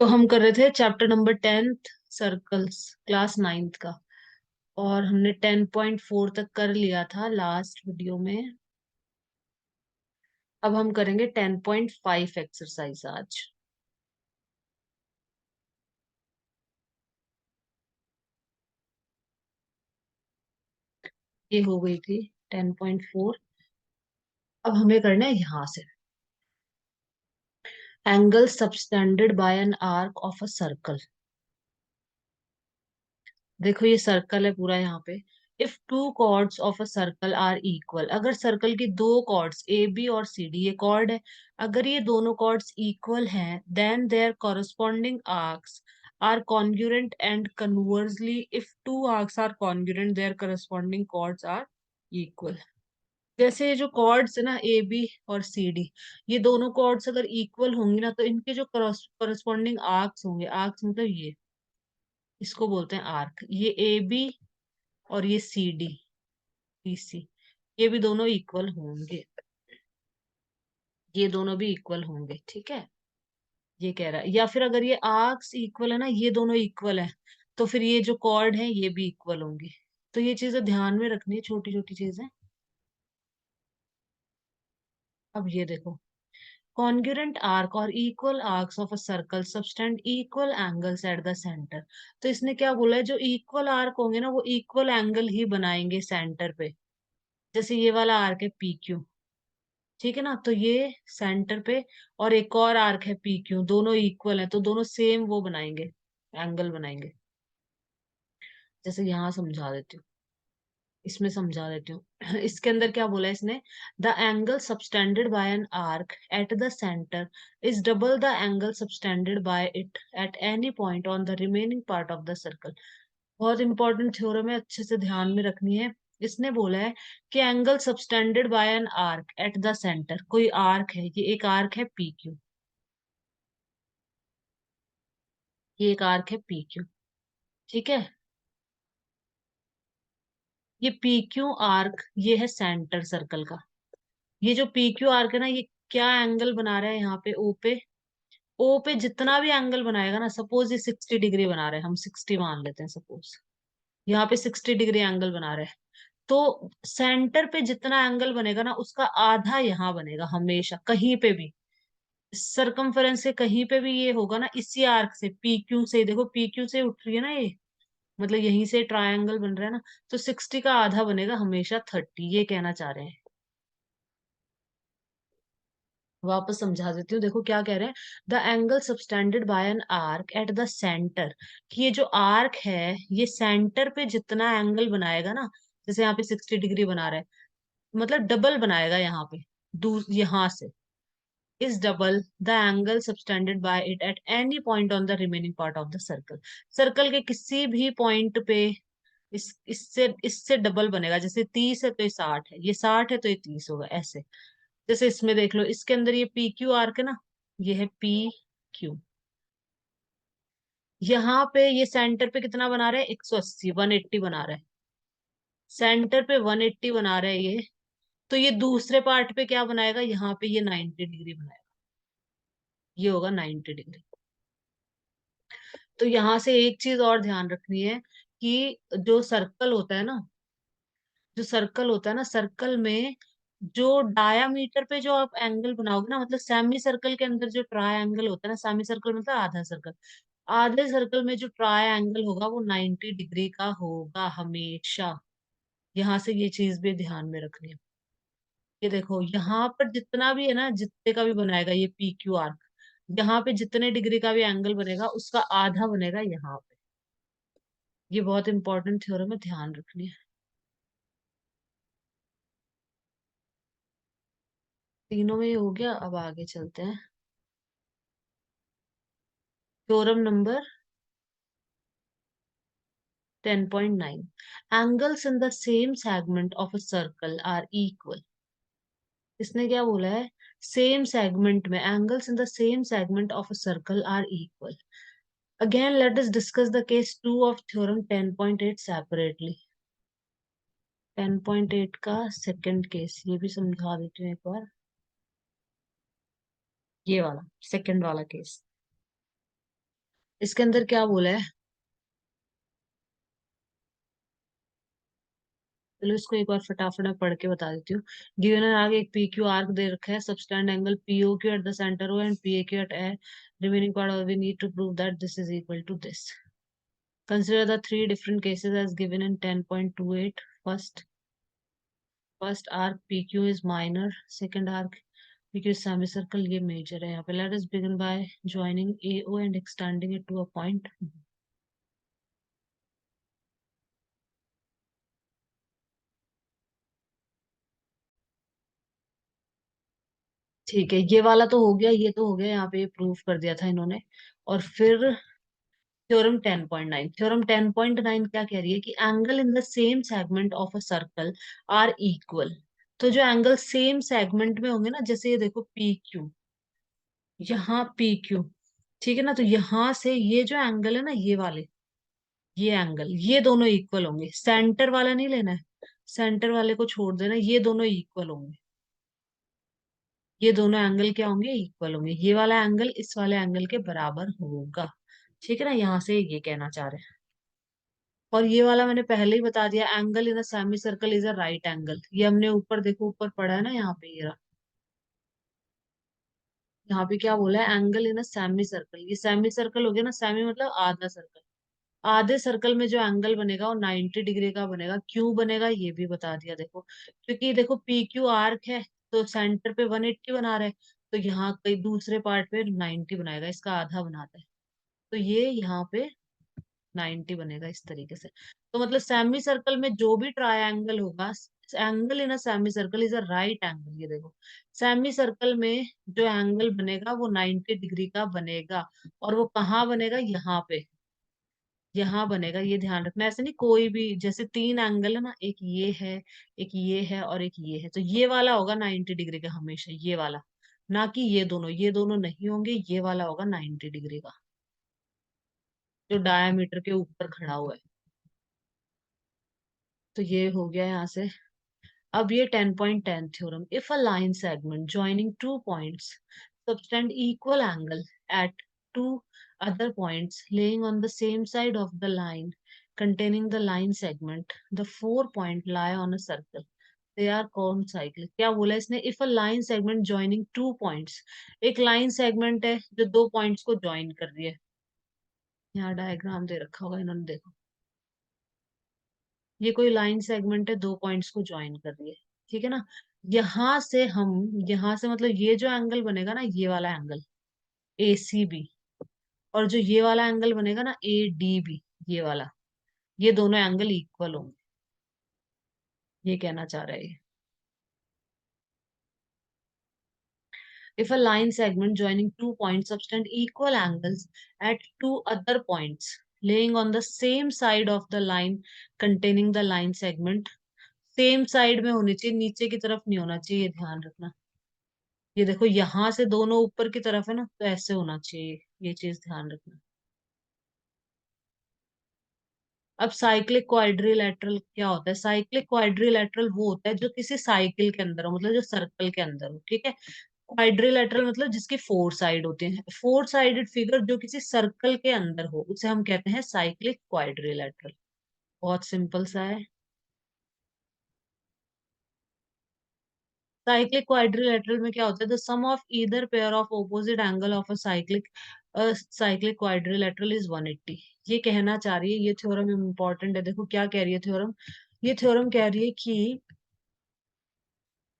तो हम कर रहे थे chapter number 10th, circles, class 9th का। और हमने 10.4 तक कर लिया था लास्ट वीडियो में। अब हम करेंगे 10.5 एक्सरसाइज आज। ये हो गई थी 10.4। अब हमें करना है यहां से। Angle subtended by an arc of a circle. देखो ये सर्कल है पूरा यहाँ पे। If two chords of a circle are equal, अगर सर्कल की दो कॉर्ड्स ए बी और सी डी, ये कॉर्ड है, अगर ये दोनों कॉर्ड्स इक्वल हैं, then their corresponding arcs are congruent and conversely if two arcs are congruent their corresponding chords are equal. जैसे ये जो कॉर्ड्स है ना ए बी और सी डी, ये दोनों कॉर्ड्स अगर इक्वल होंगी ना, तो इनके जो कॉरस्पॉन्डिंग आर्क्स होंगे, आर्क्स मतलब ये, इसको बोलते हैं आर्क। ये ए बी और ये सी डी, बी सी, ये भी दोनों इक्वल होंगे। ये दोनों भी इक्वल होंगे, ठीक है। ये कह रहा है, या फिर अगर ये आर्क्स इक्वल है ना, ये दोनों इक्वल है, तो फिर ये जो कॉर्ड है ये भी इक्वल होंगे। तो ये चीजें ध्यान में रखनी है, छोटी छोटी चीजें। अब ये देखो, कॉन्ग्रुएंट आर्क और equal arcs of a circle subtend equal angles eight the centre. तो इसने क्या बोला है, जो इक्वल आर्क होंगे ना, वो इक्वल एंगल ही बनाएंगे सेंटर पे। जैसे ये वाला आर्क है पी क्यू, ठीक है ना, तो ये सेंटर पे। और एक और आर्क है पी क्यू, दोनों इक्वल है, तो दोनों सेम वो बनाएंगे, एंगल बनाएंगे। जैसे यहाँ समझा देती हूँ, इसमें समझा देती हूँ। इसके अंदर क्या बोला है इसने, the angle subtended by an arc eight the centre is double the angle subtended bye it at any point on the remaining part of the circle. बहुत इंपॉर्टेंट थ्योरम है, अच्छे से ध्यान में रखनी है। इसने बोला है कि angle subtended by an arc eight the centre, कोई आर्क है, ये एक आर्क है पी क्यू, ये एक आर्क है पी क्यू, ठीक है। ये पी क्यू आर्क, ये है सेंटर सर्कल का। ये जो पी क्यू आर्क है ना, ये क्या एंगल बना रहा है यहाँ पे ओ पे। ओ पे जितना भी एंगल बनाएगा ना, सपोज ये 60 डिग्री बना रहे हैं, हम 60 मान लेते हैं सपोज। यहाँ पे 60 डिग्री एंगल बना रहे हैं, तो सेंटर पे जितना एंगल बनेगा ना, उसका आधा यहाँ बनेगा हमेशा, कहीं पे भी सरकमफेरेंस के कहीं पे भी ये होगा ना, इसी आर्क से पी क्यू से। देखो पी क्यू से उठ रही है ना ये, मतलब यहीं से ट्रायंगल बन रहा है ना, तो 60 का आधा बनेगा हमेशा 30, ये कहना चाह रहे हैं। वापस समझा देती हूँ, देखो क्या कह रहे हैं। The angle subtended by an arc eight the centre, कि ये जो आर्क है, ये सेंटर पे जितना एंगल बनाएगा ना, जैसे यहाँ पे 60 डिग्री बना रहा है, मतलब डबल बनाएगा यहाँ पे, यहाँ से, is double the angle subtended bye it at any point on the remaining part of the circle. Circle के किसी भी पॉइंट पे इससे इससे डबल बनेगा। जैसे 30 है तो ये 60 है, ये 60 है तो ये 30 होगा, ऐसे। जैसे इसमें देख लो, इसके अंदर ये पी क्यू आर्क है ना, ये है पी क्यू। यहाँ पे ये सेंटर पे कितना बना रहा है, 180, 180 बना रहा है, सेंटर पे 180 बना रहा है ये। तो ये दूसरे पार्ट पे क्या बनाएगा, यहाँ पे ये 90 डिग्री बनाएगा, ये होगा 90 डिग्री। तो यहाँ से एक चीज और ध्यान रखनी है, कि जो सर्कल होता है ना, जो सर्कल होता है ना, सर्कल में जो डायामीटर पे जो आप एंगल बनाओगे ना, मतलब सेमी सर्कल के अंदर जो ट्राई एंगल होता है ना, सेमी सर्कल मतलब आधा सर्कल, आधे सर्कल में जो ट्राई एंगल होगा वो 90 डिग्री का होगा हमेशा। यहाँ से ये चीज भी ध्यान में रखनी है। ये देखो यहाँ पर जितना भी है ना, जितने का भी बनाएगा ये पी क्यू आर्क, यहाँ पे जितने डिग्री का भी एंगल बनेगा, उसका आधा बनेगा यहाँ पे। ये बहुत इंपॉर्टेंट थ्योरम है, ध्यान रखनी है। तीनों में ही हो गया, अब आगे चलते हैं। Theorem number 10.9, angles in the same segment of a circle are equal. इसने क्या बोला है, सेम सेगमेंट में, angles in the same segment of a circle are equal. Again let us discuss the case 2 of theorem 10.8 separately. 10.8 का second case, ये भी समझा देती हूँ एक बार। ये वाला सेकंड वाला केस, इसके अंदर क्या बोला है? चलो इसको एक बार फटाफट मैं पढ़ के बता देती हूँ। गिवन है, आगे एक पी क्यू आर्क दे रखा है, subtend angle PO Q at the centre O and P A Q at A, remaining part we need to prove that this is equal to this. Consider the three different cases as given in 10.28। First arc P Q is minor, second arc P Q semicircle, ये major है। यहाँ पे let us begin by joining A O and extending it to a point. ठीक है, ये वाला तो हो गया, ये तो हो गया, यहाँ पे प्रूफ कर दिया था इन्होंने। और फिर थ्योरम 10.9 क्या कह रही है कि angle in the same segment of a circle are equal. तो जो एंगल सेम सेगमेंट में होंगे ना, जैसे ये देखो पी क्यू, यहाँ पी क्यू, ठीक है ना, तो यहाँ से ये जो एंगल है ना, ये वाले, ये एंगल, ये दोनों इक्वल होंगे। सेंटर वाला नहीं लेना है, सेंटर वाले को छोड़ देना, ये दोनों इक्वल होंगे। ये दोनों एंगल क्या होंगे? इक्वल होंगे। ये वाला एंगल इस वाले एंगल के बराबर होगा। ठीक है ना, यहाँ से ये कहना चाह रहे हैं। और ये वाला मैंने पहले ही बता दिया, angle in a semi circle is a right angle. ये हमने ऊपर देखो, ऊपर पढ़ा है ना, यहाँ पे ये रहा। यहाँ पे क्या बोला है? Angle in a semi circle. ये सेमी सर्कल हो गया ना, सेमी मतलब आधा सर्कल। आधे सर्कल में जो एंगल बनेगा वो 90 डिग्री का बनेगा। क्यों बनेगा ये भी बता दिया देखो, क्योंकि देखो पी क्यू आर्क है, तो सेंटर पे 180 बना रहे हैं, तो यहाँ कहीं दूसरे पार्ट पे 90 बनाएगा, इसका आधा बनाता है। तो ये यहाँ पे 90 बनेगा इस तरीके से। तो मतलब सेमी सर्कल में जो भी ट्रायंगल होगा, angle in a semi circle is a right angle. ये देखो, सेमी सर्कल में जो एंगल बनेगा वो 90 डिग्री का बनेगा। और वो कहाँ बनेगा? यहाँ पे, यहाँ बनेगा। ये ध्यान रखना, ऐसे नहीं कोई भी, जैसे तीन एंगल है ना, एक ये है, एक ये है और एक ये है, तो ये वाला होगा 90 डिग्री का हमेशा, ये वाला। ना कि ये दोनों नहीं होंगे, ये वाला होगा 90 डिग्री का, जो डायमीटर के ऊपर खड़ा हुआ है। तो ये हो गया यहाँ से। अब ये 10.10 theorem, if a line segment joining two points subtend equal angle at two other points laying on the same side of the line containing the line segment, the 4 point lie on a circle, they are called cyclic। क्या बोला इसने? If a line segment joining two points, एक line segment है जो दो points को join कर रही है। यहाँ डायग्राम दे रखा होगा इन्होंने, देखो, ये कोई लाइन सेगमेंट है, दो पॉइंट्स को ज्वाइन कर रही है। ठीक है ना, यहाँ से हम, यहाँ से मतलब ये जो एंगल बनेगा ना, ये वाला एंगल ए सी बी, और जो ये वाला एंगल बनेगा ना ए डी बी, ये वाला, ये दोनों एंगल इक्वल होंगे। ये कहना चाह रहा है ये। If a line segment joining two points subtend equal angles at two other points laying on the same side of the line containing the line segment, same side में होनी चाहिए, नीचे की तरफ नहीं होना चाहिए, ये ध्यान रखना। ये देखो, यहाँ से दोनों ऊपर की तरफ है ना, तो ऐसे होना चाहिए, ये चीज ध्यान रखना। अब साइक्लिक क्वाड्रिलेटरल क्या होता है? साइक्लिक क्वाड्रिलेटरल वो होता है जो किसी साइकिल के अंदर हो, मतलब जो सर्कल के अंदर हो। ठीक है, क्वाड्रिलेटरल मतलब जिसकी फोर साइड होती है, फोर साइडेड फिगर जो किसी सर्कल के अंदर हो, उसे हम कहते हैं साइक्लिक क्वाड्रिलेटरल। बहुत सिंपल सा है। साइक्लिक क्वाड्रिलेटरल में क्या होता है? The sum of either pair of opposite angle of a cyclic quadrilateral is 180। ये कहना चाह रही है, ये थ्योरम इंपॉर्टेंट है। देखो क्या कह रही है थ्योरम, ये थ्योरम कह रही है कि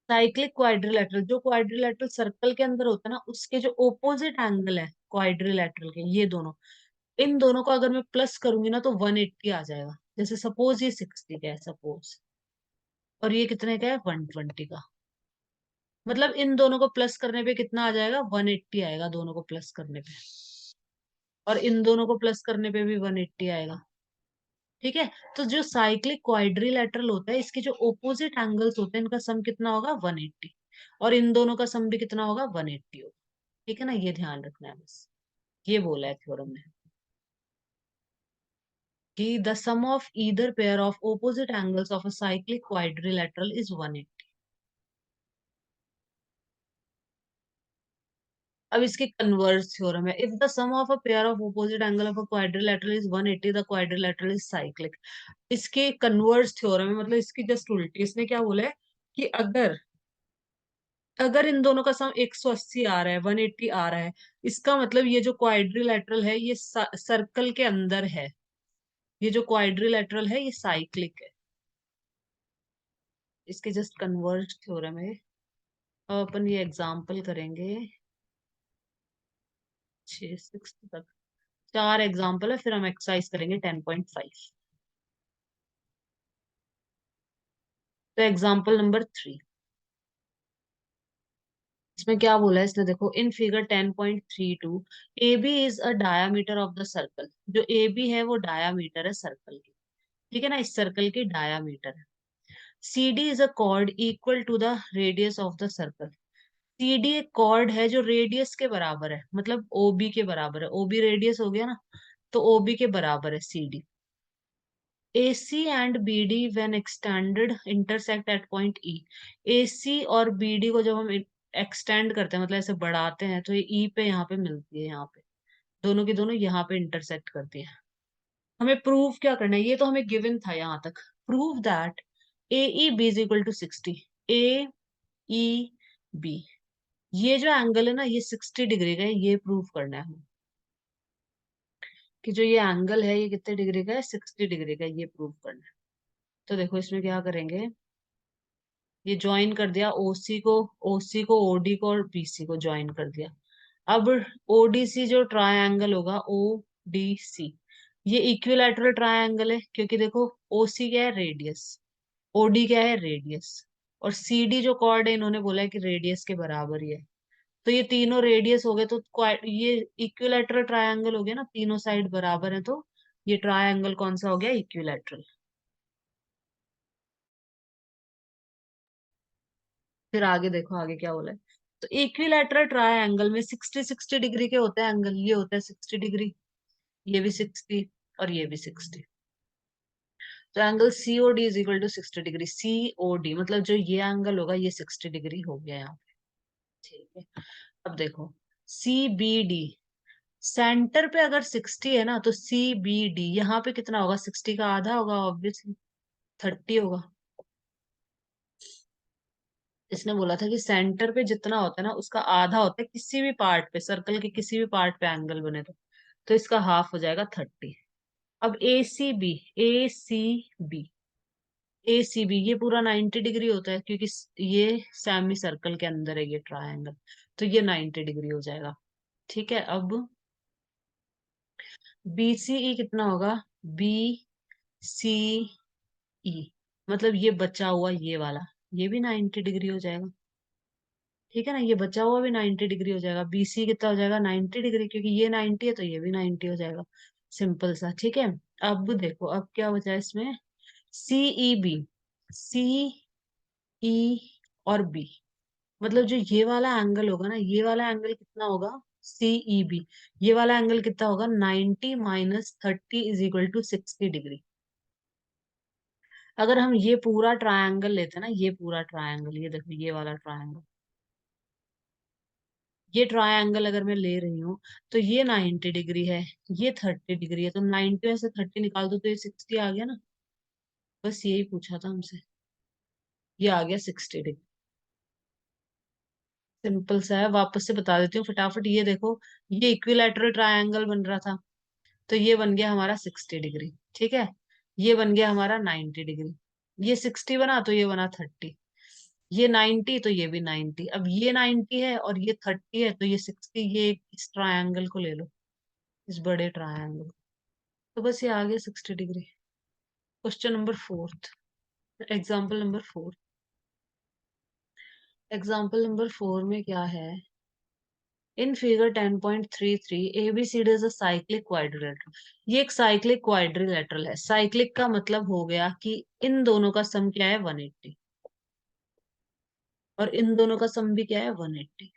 साइक्लिक क्वाड्रिलेटरल, जो क्वाड्रिलेटरल सर्कल के अंदर होता है ना, उसके जो ओपोजिट एंगल है क्वाड्रिलेटरल के, ये दोनों, इन दोनों को अगर मैं प्लस करूंगी ना, तो 180 आ जाएगा। जैसे सपोज ये 60 का है सपोज, और ये कितने का है? 120 का। मतलब इन दोनों को प्लस करने पे कितना आ जाएगा? 180 आएगा, दोनों को प्लस करने पे। और इन दोनों को प्लस करने पे भी 180 आएगा। ठीक है, तो जो साइक्लिक क्वाड्रिलेटरल होता है, इसके जो ओपोजिट एंगल्स होते हैं, इनका सम कितना होगा? 180। और इन दोनों का सम भी कितना होगा? 180 होगा। ठीक है ना, ये ध्यान रखना है बस। ये बोला है थ्योरम ने कि the sum of either pair of opposite angles of a cyclic quadrilateral is 180। अब इसकी कन्वर्स थ्योरम है, if the sum of a pair of opposite angle of a quadrilateral is 180 the quadrilateral is cyclic. इसके converse theorem है, मतलब इसकी just उल्टी। इसने क्या बोला है कि अगर अगर इन दोनों का सम 180 आ रहा है, 180 आ रहा है, इसका मतलब ये जो क्वाड्रिलेटरल है ये सर्कल के अंदर है, ये जो क्वाड्रिलेटरल है ये साइक्लिक है। इसके जस्ट कन्वर्ज थ्योरम है। अब अपन ये एग्जांपल करेंगे 6 तक। 4 एग्जांपल है, फिर हम एक्सरसाइज करेंगे 10.5। तो एग्जांपल नंबर 3, इसमें क्या बोला है इसने, देखो in figure 10.32 A B is a diameter of the circle. जो ए बी है वो डायामीटर है सर्कल की, ठीक है ना, इस सर्कल की डायामीटर है। C D is a chord equal to the radius of the circle. C D एक कॉर्ड है जो रेडियस के बराबर है, मतलब ओ बी के बराबर है। ओ बी रेडियस हो गया ना, तो ओ बी के बराबर है C D. AC and BD when extended intersect at point E। AC और BD को जब हम एक्सटेंड करते हैं, मतलब ऐसे बढ़ाते हैं, तो ये E पे यहाँ पे मिलती है, यहाँ पे दोनों की दोनों यहाँ पे इंटरसेक्ट करती है। हमें प्रूव क्या करना है, ये तो हमें गिवन था यहाँ तक। Prove that AEB is equal to 60। AEB, ये जो एंगल है ना ये 60 डिग्री का है, ये प्रूव करना है हमें कि जो ये एंगल है ये कितने डिग्री का है, 60 डिग्री का है, ये प्रूव करना है। तो देखो इसमें क्या करेंगे, ये ज्वाइन कर दिया ओसी को ओडी को और बीसी को ज्वाइन कर दिया। अब ओडीसी जो ट्रायंगल होगा ओडीसी, ये इक्विलैटरल ट्रायंगल है, क्योंकि देखो ओसी क्या है, रेडियस, ओडी क्या है, रेडियस, और सीडी जो कॉर्ड है इन्होंने बोला है कि रेडियस के बराबर ही है। तो ये तीनों रेडियस हो गए, तो ये इक्विलैटरल ट्रायंगल हो गया ना, तीनों साइड बराबर है, तो ये ट्रायंगल कौन सा हो गया, इक्विलैटरल। फिर आगे देखो आगे क्या बोला है। तो इक्विलैटरल ट्रायंगल में 60-60 डिग्री के होते हैं एंगल, ये होता है 60 डिग्री, ये भी 60 और ये भी 60। तो angle COD is equal to 60 degree. COD मतलब जो ये एंगल होगा ये 60 डिग्री हो गया यहाँ पे, ठीक है। अब देखो सीबीडी, सेंटर पे अगर 60 है ना, तो सीबीडी यहाँ पे कितना होगा, 60 का आधा होगा ऑब्वियसली, 30 होगा। इसने बोला था कि सेंटर पे जितना होता है ना उसका आधा होता है किसी भी पार्ट पे, सर्कल के किसी भी पार्ट पे एंगल बने तो इसका हाफ हो जाएगा 30। अब ए सी बी ए सी बी ये पूरा 90 डिग्री होता है, क्योंकि ये सेमी सर्कल के अंदर है ये ट्रायंगल, तो ये 90 डिग्री हो जाएगा, ठीक है। अब बी सी ई कितना होगा, बी सी ई मतलब ये बचा हुआ ये वाला, ये भी 90 डिग्री हो जाएगा, ठीक है ना, ये बचा हुआ भी 90 डिग्री हो जाएगा। बीसी कितना हो जाएगा, 90 डिग्री, क्योंकि ये 90 है तो ये भी 90 हो जाएगा। सिंपल सा, ठीक है। अब देखो अब क्या बचा है इसमें, सीई बी, सी ई और बी, मतलब जो ये वाला एंगल होगा ना, ये वाला एंगल कितना होगा, सीई बी, ये वाला एंगल कितना होगा, 90 minus 30 is equal to 60 degree. अगर हम ये पूरा ट्रायंगल लेते हैं ना, ये पूरा ट्रायंगल, ये देखो ये वाला ट्रायंगल, ये ट्रायंगल अगर मैं ले रही हूँ, तो ये 90 डिग्री है, ये 30 डिग्री है, तो 90 में से 30 निकाल दो तो ये 60 आ गया ना। बस यही पूछा था हमसे, ये आ गया 60 डिग्री। सिंपल सा है, वापस से बता देती हूँ फटाफट। ये देखो ये इक्विलैटरल ट्रायंगल बन रहा था, तो ये बन गया हमारा 60 डिग्री, ठीक है। ये बन गया हमारा 90 डिग्री, ये 60 बना तो ये बना 30, ये 90 तो ये भी 90। अब ये 90 है और ये 30 है, तो ये 60, ये इस ट्रायंगल को ले लो, इस बड़े ट्रायंगल। तो बस ये आ गया 60 degree. Question number 4, example number 4। Example number 4 में क्या है, in figure 10.33 ABCD is a cyclic quadrilateral. ये एक साइक्लिक क्वाड्रिलेटरल है। साइक्लिक का मतलब हो गया कि इन दोनों का सम क्या है, 180, और इन दोनों का सम भी क्या है, 180।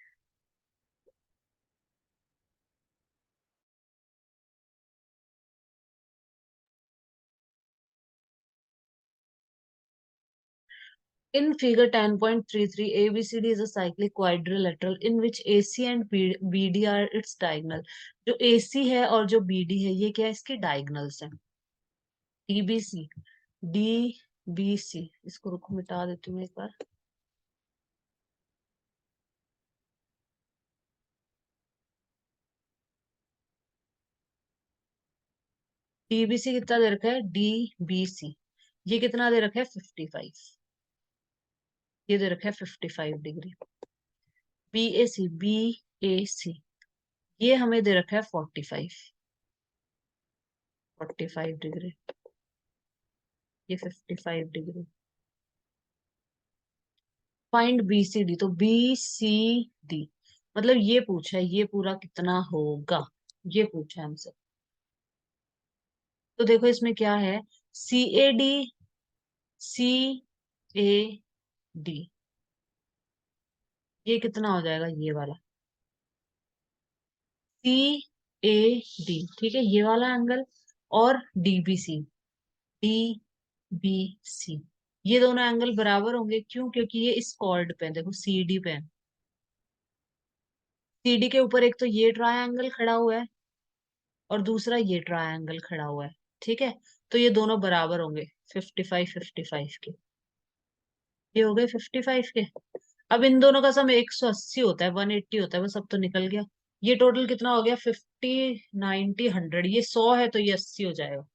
In figure 10.33, ABCD is a cyclic quadrilateral in which AC and BD are its diagonal. जो AC है और जो BD है ये क्या है, इसकी diagonals हैं. DBC, DBC, इसको रुको मिटा देती हूँ एक बार. DBC कितना दे रखा है, DBC ये कितना दे रखा है 55, ये दे रखा है 55 डिग्री. BAC, BAC ये हमें दे रखा है 45 डिग्री, ये 55 डिग्री. फाइंड BCD, तो BCD मतलब ये पूछा है ये पूरा कितना होगा, ये पूछा है हमसे. तो देखो इसमें क्या है, CAD, CAD ये कितना हो जाएगा, ये वाला CAD, ठीक है, ये वाला एंगल. और DBC, DBC ये दोनों एंगल बराबर होंगे. क्यों? क्योंकि ये इस कॉर्ड पे है, देखो CD पे है. CD के ऊपर एक तो ये ट्रायंगल खड़ा हुआ है और दूसरा ये ट्रायंगल खड़ा हुआ है. ठीक है, तो ये दोनों बराबर होंगे 55 के. ये हो गए 55 के. अब इन दोनों का सम 180 होता है, 180 होता है, वो सब तो निकल गया. ये टोटल कितना हो गया, 50, 90, 100. ये 100 है तो ये 80 हो जाएगा.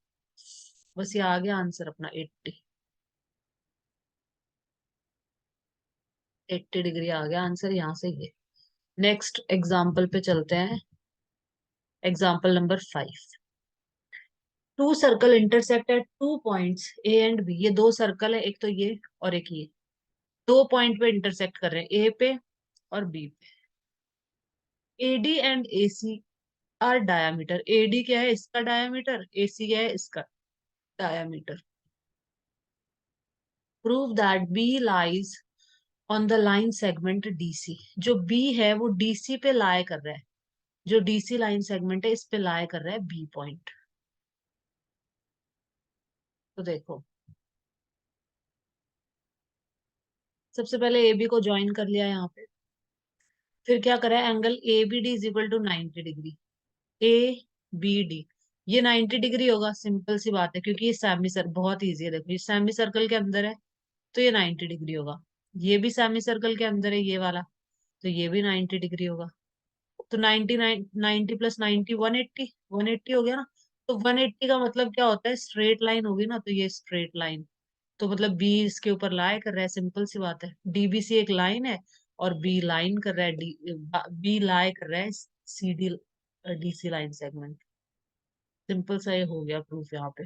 बस ये आ गया आंसर अपना 80 डिग्री आ गया आंसर यहाँ से ये. नेक्स्ट एग्जाम्पल पे चलते हैं. Example number 5. Two circle intersect at two points A and B. ये दो सर्कल है, एक तो ये और एक ये. दो पॉइंट पे इंटरसेक्ट कर रहे हैं, ए पे और बी पे. AD and AC are diameter. AD क्या है, इसका डायामीटर. AC क्या है, इसका diameter. Prove that B lies on the line segment DC. जो B है वो DC पे लाई कर रहा है. जो DC लाइन सेगमेंट है इस पे लाई कर रहा है B पॉइंट. तो देखो सबसे पहले AB को ज्वाइन कर लिया यहाँ पे. फिर क्या करा है, angle ABD is equal to 90 degree. ABD ये 90 डिग्री होगा, सिंपल सी बात है, क्योंकि ये सेमी सर्कल बहुत इजी है. देखो ये सेमी सर्कल के अंदर है तो ये 90 डिग्री होगा. ये भी सेमी सर्कल के अंदर है ये वाला, तो ये भी 90 डिग्री होगा. तो 99, 90 प्लस 90, 180, 180 हो गया ना. तो 180 का मतलब क्या होता है, स्ट्रेट लाइन होगी ना, तो ये स्ट्रेट लाइन. तो मतलब बी इसके ऊपर लाई कर रहा है, सिंपल सी बात है. DBC एक लाइन है और बी लाइन कर रहा है, बी लाई कर रहा है CD DC line segment. Simple सा ये हो गया प्रूफ यहाँ पे.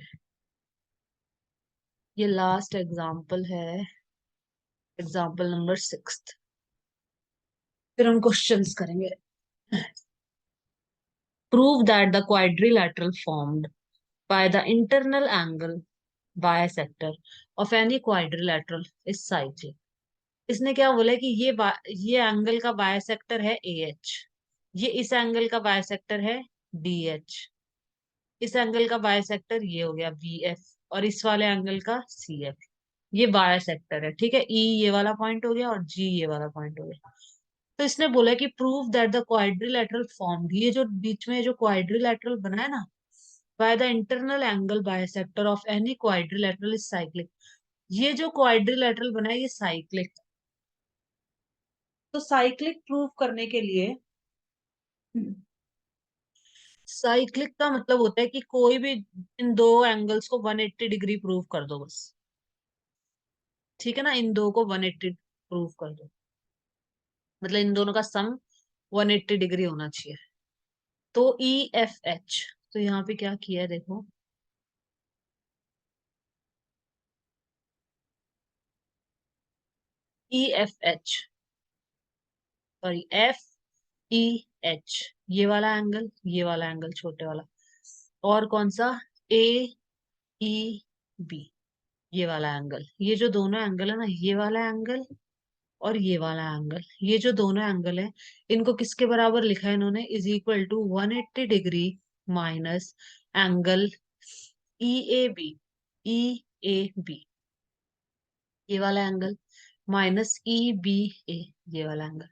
ये लास्ट एग्जाम्पल है, एग्जाम्पल नंबर 6. फिर हम क्वेश्चंस करेंगे. Prove that the quadrilateral formed by the internal angle bisector of any quadrilateral is cyclic. इसने क्या बोला है कि ये एंगल का बायसेक्टर है AH, ये इस एंगल का बायसेक्टर है DH, इस एंगल का बायसेक्टर ये हो गया BF और इस वाले एंगल का CF. ये बायसेक्टर है, ठीक है. E ये वाला पॉइंट हो गया और G ये वाला पॉइंट हो गया. तो इसने बोला कि prove that the quadrilateral form, ये जो बीच में जो क्वाड्रिलेटरल बना है ना, by the internal angle bisector of any quadrilateral is cyclic. ये जो क्वाड्रिलेटरल बना है ये साइक्लिक. तो साइक्लिक प्रूव करने के लिए, साइक्लिक का मतलब होता है कि कोई भी इन दो एंगल्स को 180 डिग्री प्रूव कर दो बस. ठीक है ना, इन दो को 180 प्रूव कर दो, मतलब इन दोनों का सम 180 डिग्री होना चाहिए. तो EFH, तो यहाँ पे क्या किया है देखो, EFH, सॉरी FEH, ये वाला एंगल, ये वाला एंगल छोटे वाला. और कौन सा, AEB, ये वाला एंगल. ये जो दोनों एंगल है ना, ये वाला एंगल और ये वाला एंगल, ये जो दोनों एंगल है इनको किसके बराबर लिखा है इन्होंने, is equal to 180 degree minus angle EAB. EAB ये वाला angle minus E B A, ये वाला एंगल।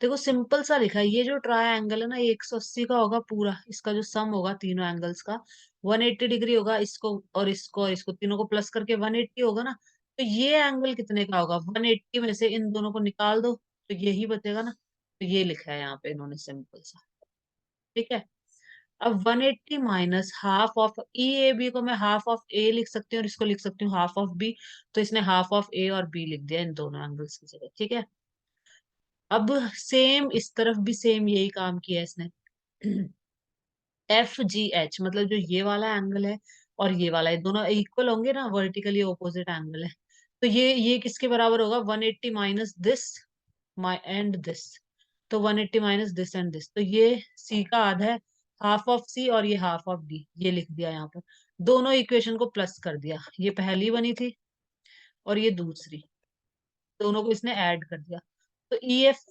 देखो सिंपल सा लिखा है, ये जो ट्रायंगल है ना ये 180 का होगा पूरा, इसका जो सम होगा तीनों एंगल्स का 180 डिग्री होगा, इसको और इसको तीनों को प्लस करके 180 होगा ना। तो ये एंगल कितने का होगा, 180 में से इन दोनों को निकाल दो तो यही बचेगा ना। तो ये लिखा है यहाँ पे इन्होंने सिंपल सा। ठीक है। अब 180 माइनस half of E A B को मैं हाफ ऑफ ए लिख सकती हूँ और इसको लिख सकती हूँ हाफ ऑफ बी। तो इसने हाफ ऑफ ए और बी लिख दिया इन दोनों एंगल्स की जगह। ठीक है। अब सेम इस तरफ भी सेम यही काम किया है इसने। एफ जी एच मतलब जो ये वाला एंगल है और ये वाला, ये दोनों इक्वल होंगे ना, वर्टिकली ऑपोजिट एंगल है। तो ये किसके बराबर होगा, 180 minus this my and this. तो 180 माइनस दिस एंड दिस, तो ये सी का आधा है, हाफ ऑफ सी और ये हाफ ऑफ डी, ये लिख दिया यहाँ पर। दोनों इक्वेशन को प्लस कर दिया, ये पहली बनी थी और ये दूसरी, दोनों को इसने ऐड कर दिया। तो E F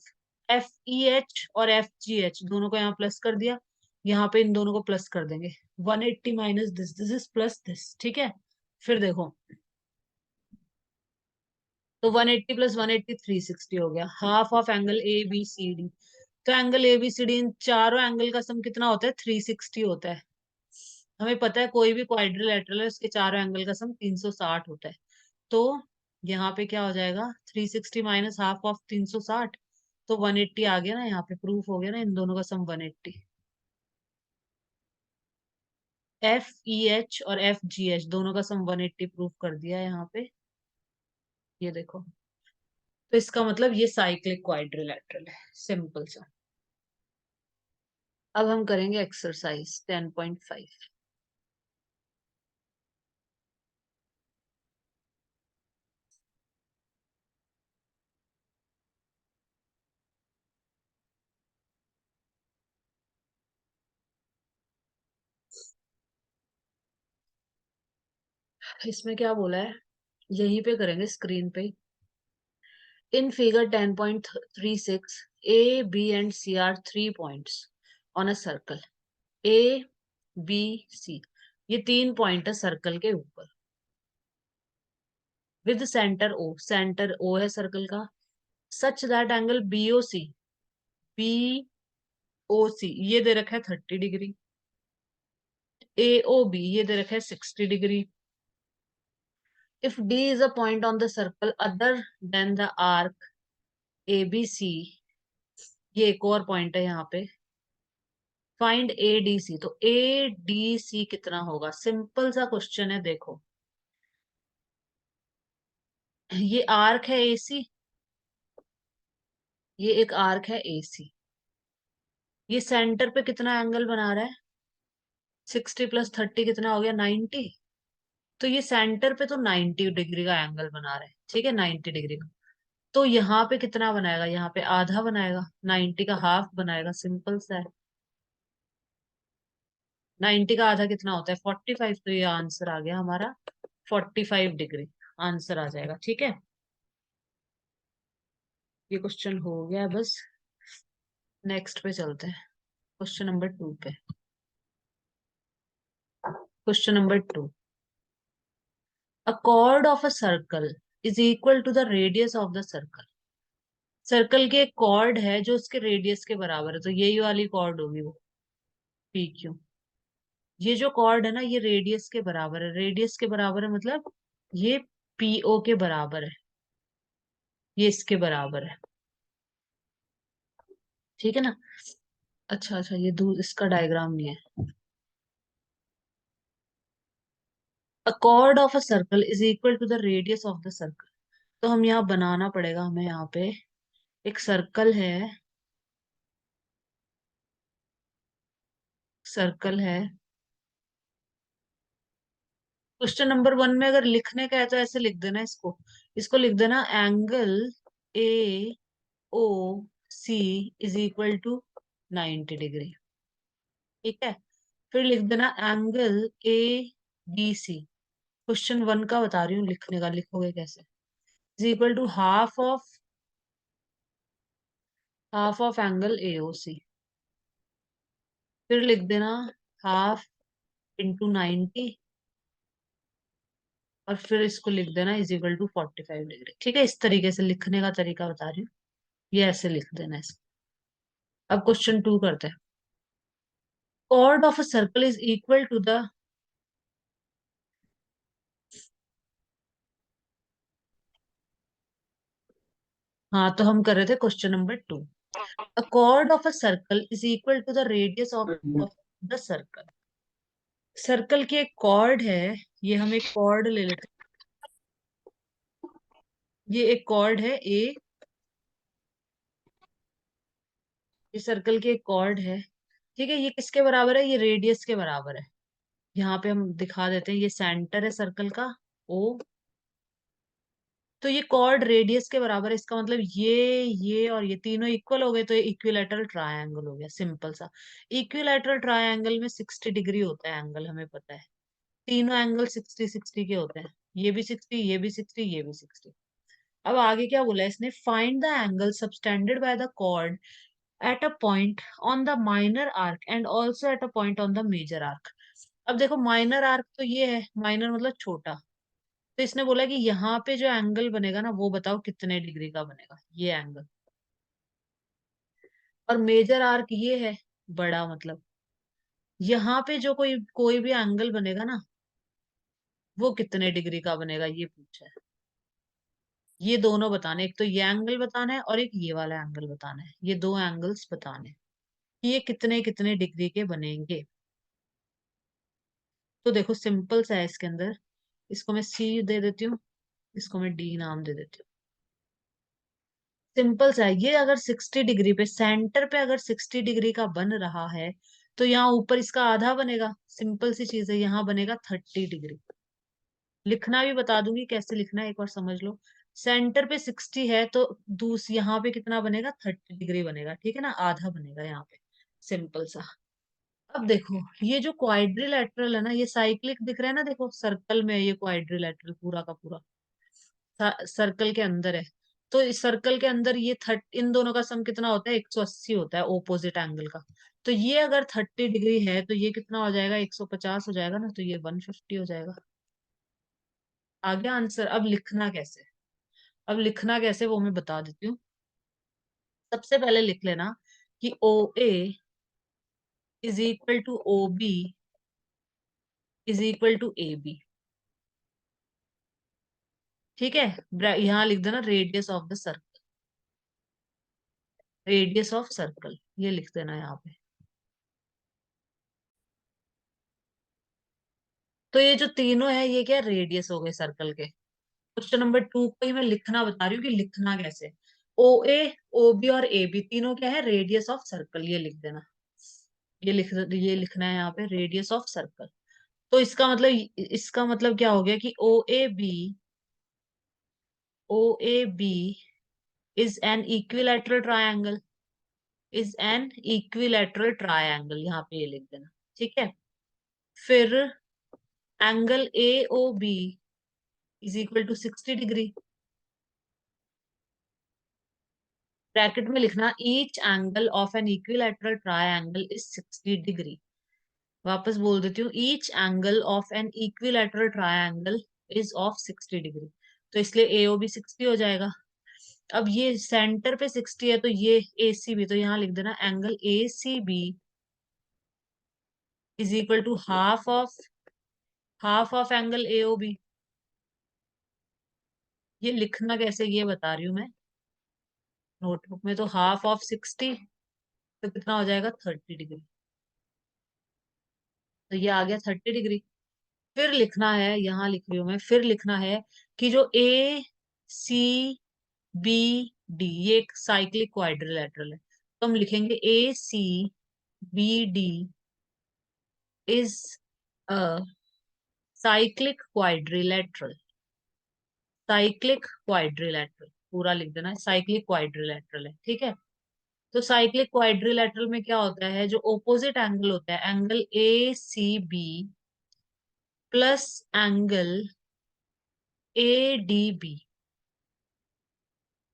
F E H और एफ जी एच दोनों को यहाँ प्लस कर दिया, यहाँ पे इन दोनों को प्लस कर देंगे। 180 minus this is plus this. ठीक है। फिर देखो, तो 180 प्लस 180 360 हो गया, half of angle A B C D. तो angle A B C D इन चारों एंगल का सम कितना होता है, 360 होता है। हमें पता है कोई भी क्वाड्रिलेटरल है उसके चारों एंगल का सम 360 होता है। तो यहाँ पे क्या हो जाएगा, 360 माइनस हाफ ऑफ 360, तो 180 आ गया ना, यहाँ पे प्रूफ हो गया ना इन दोनों का सम 180। एफ ई एच और एफ जी एच दोनों का सम 180 प्रूफ कर दिया है यहाँ पे। ये देखो, तो इसका मतलब ये साइक्लिक क्वाड्रिलेटरल है, सिंपल सा। अब हम करेंगे एक्सरसाइज 10.5। इसमें क्या बोला है, यहीं पे करेंगे स्क्रीन पे। In figure 10.36 A B and C are three points on a circle. A B C, ये तीन पॉइंट है सर्कल के ऊपर, with centre O, centre O है सर्कल का, such that angle B O C, B O C ये दे रखा है 30 डिग्री, ए ओ बी ये दे रखा है 60 degree. If D is a point on the circle other than the arc A B C, ये एक और पॉइंट है यहाँ पे, फाइंड ए डी सी। तो ए डी सी कितना होगा, सिंपल सा क्वेश्चन है देखो। ये आर्क है ए सी, ये एक आर्क है ए सी, ये सेंटर पे कितना एंगल बना रहा है, 60 प्लस 30 कितना हो गया, 90। तो ये सेंटर पे तो 90 डिग्री का एंगल बना रहा है, ठीक है, 90 डिग्री का। तो यहाँ पे कितना बनाएगा, यहाँ पे आधा बनाएगा, 90 का हाफ बनाएगा, सिंपल सा है। 90 का आधा कितना होता है, 45। तो ये आंसर आ गया हमारा 45 डिग्री, आंसर आ जाएगा। ठीक है, ये क्वेश्चन हो गया बस। नेक्स्ट पे चलते हैं, क्वेश्चन नंबर 2 पे। Question number 2, a chord of a circle is equal to the radius of the circle. Circle की एक कॉर्ड है जो उसके रेडियस के बराबर है, तो यही वाली कॉर्ड होगी वो, पी क्यू। ये जो कॉर्ड है ना ये रेडियस के बराबर है, रेडियस के बराबर है मतलब ये पीओ के बराबर है, ये इसके बराबर है। ठीक है ना। अच्छा अच्छा, ये दूर इसका डायग्राम नहीं है। A chord of a circle is equal to the radius of the circle. तो हम यहाँ बनाना पड़ेगा हमें, यहाँ पे एक सर्कल है, सर्कल है। क्वेश्चन नंबर 1 में अगर लिखने का है तो ऐसे लिख देना इसको, इसको लिख देना angle A O C is equal to 90 degree. ठीक है। फिर लिख देना angle A B C, question 1 का बता रही हूँ लिखने का, लिखोगे कैसे, is equal to half of angle A O C. फिर लिख देना हाफ इंटू 90 और फिर इसको लिख देना इज इक्वल टू 45 डिग्री। ठीक है, इस तरीके से लिखने का तरीका बता रही हूँ, ये ऐसे लिख देना इसको। अब क्वेश्चन 2 करते हैं। Chord of a circle is equal to the, हाँ तो हम कर रहे थे question number 2। A chord of a circle is equal to the radius of the circle। Circle की एक कॉर्ड है, ये हम एक कॉर्ड ले लेते हैं, ये एक कॉर्ड है ए, ये सर्कल की एक कॉर्ड है। ठीक है, ये किसके बराबर है, ये रेडियस के बराबर है। यहाँ पे हम दिखा देते हैं, ये सेंटर है सर्कल का ओ, तो ये कॉर्ड रेडियस के बराबर है, इसका मतलब ये और ये तीनों इक्वल हो गए, तो ये इक्विलैटरल ट्रायंगल हो गया, सिंपल सा। इक्विलैटरल ट्रायंगल में 60 डिग्री होता है एंगल, हमें पता है। तीनों एंगल 60-60 के होते हैं, ये भी 60, ये भी 60, ये भी 60। अब आगे क्या बोला है इसने, find the angle subtended by the chord at a point on the minor arc and also at a point on the major arc. अब देखो माइनर आर्क तो ये है, माइनर मतलब छोटा, तो इसने बोला कि यहाँ पे जो एंगल बनेगा ना, वो बताओ कितने डिग्री का बनेगा ये एंगल। और मेजर आर्क ये है, बड़ा मतलब, यहाँ पे जो कोई कोई भी एंगल बनेगा ना, वो कितने डिग्री का बनेगा ये पूछा है। ये दोनों बताने, एक तो ये एंगल बताना है और एक ये वाला एंगल बताना है, ये दो एंगल्स बताने हैं कि ये कितने कितने डिग्री के बनेंगे। तो देखो सिंपल सा है इसके अंदर, इसको मैं सी दे देती हूँ, इसको मैं डी नाम दे देती हूँ। सिंपल सा है ये, अगर 60 डिग्री पे सेंटर पे अगर 60 डिग्री का बन रहा है, तो यहाँ ऊपर इसका आधा बनेगा। सिंपल सी चीज है, यहाँ बनेगा 30 डिग्री। लिखना भी बता दूंगी कैसे लिखना है, एक बार समझ लो। सेंटर पे 60 है, तो यहाँ पे कितना बनेगा, 30 डिग्री बनेगा। ठीक है ना, आधा बनेगा यहाँ पे, सिंपल सा। अब देखो ये जो क्वाड्रिलेटरल है ना, ये साइक्लिक दिख रहा है ना, देखो सर्कल में ये क्वाड्रिलेटरल पूरा का पूरा सर्कल के अंदर है। तो इस सर्कल के अंदर ये इन दोनों का सम कितना होता है, 180 होता है ओपोजिट एंगल का। तो ये अगर 30 डिग्री है, तो ये कितना हो जाएगा, 150 हो जाएगा ना, तो ये 150 हो जाएगा। आ गया आंसर। अब लिखना कैसे, अब लिखना कैसे वो मैं बता देती हूँ। सबसे पहले लिख लेना कि O A is equal to O B is equal to A B. ठीक है, यहाँ लिख देना radius of the circle, radius of circle ये लिख देना यहाँ पे। तो ये जो तीनों है, ये क्या रेडियस हो गए सर्कल के। क्वेश्चन नंबर 2 को ही मैं लिखना बता रही हूँ कि लिखना कैसे। ओ ए, ओ बी और ए बी तीनों क्या है, रेडियस ऑफ सर्कल, ये लिख देना। ये लिखना है यहाँ पे रेडियस ऑफ सर्कल। तो इसका मतलब क्या हो गया कि O A B is an equilateral triangle, is an equilateral triangle, यहाँ पे ये लिख देना। ठीक है, फिर angle A O B is equal to 60 degree. Bracket में लिखना each angle of an equilateral triangle is 60 degree. वापस बोल देती हूँ, each angle of an equilateral triangle is of 60 degree. तो इसलिए एओ भी 60 हो जाएगा। अब ये सेंटर पे 60 है, तो ये ए सी बी, तो यहाँ लिख देना angle A C B is equal to half of angle AO B. ये लिखना कैसे ये बता रही हूँ मैं, नोटबुक में तो हाफ ऑफ 60, तो कितना हो जाएगा, 30 डिग्री। तो ये आ गया 30 डिग्री। फिर लिखना है, यहाँ लिख रही हूँ मैं, फिर लिखना है कि जो ए सी बी डी, ये एक साइक्लिक क्वाड्रिलेटरल है, तो हम लिखेंगे A C B D is a cyclic quadrilateral, cyclic quadrilateral पूरा लिख देना है, साइक्लिक क्वाड्रिलेटरल है। ठीक है, तो साइक्लिक क्वाड्रिलेटरल में क्या होता है, जो ओपोजिट एंगल होता है, angle A C B plus angle A D B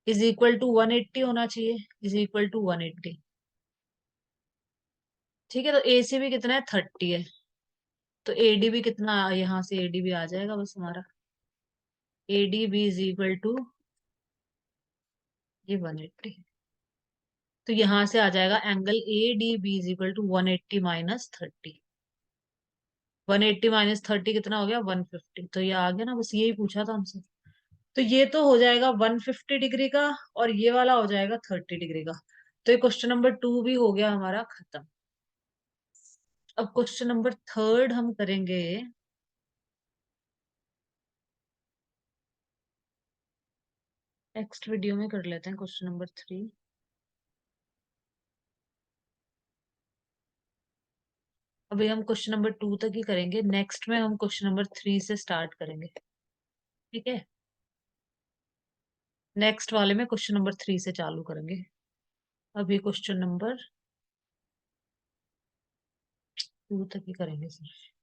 is equal to 180 होना चाहिए, इज इक्वल टू 180। ठीक है, तो ए सी भी कितना है, 30 है, तो एडी भी कितना, यहाँ से एडी भी आ जाएगा बस हमारा। A D B is equal to ये 180। तो यहां से आ जाएगा angle A D B is equal to 180 minus 30। 180 minus 30 कितना हो गया? 150। तो ये आ गया ना, बस यही पूछा था हमसे। तो ये तो हो जाएगा 150 डिग्री का, और ये वाला हो जाएगा 30 डिग्री का। तो ये क्वेश्चन नंबर 2 भी हो गया हमारा खत्म। अब क्वेश्चन नंबर 3 हम करेंगे। नेक्स्ट वीडियो में कर लेते हैं क्वेश्चन नंबर 3। अभी हम क्वेश्चन नंबर 2 तक ही करेंगे, नेक्स्ट में हम क्वेश्चन नंबर 3 से स्टार्ट करेंगे। ठीक है, नेक्स्ट वाले में क्वेश्चन नंबर 3 से चालू करेंगे। अभी क्वेश्चन नंबर 2 तक ही करेंगे सिर्फ।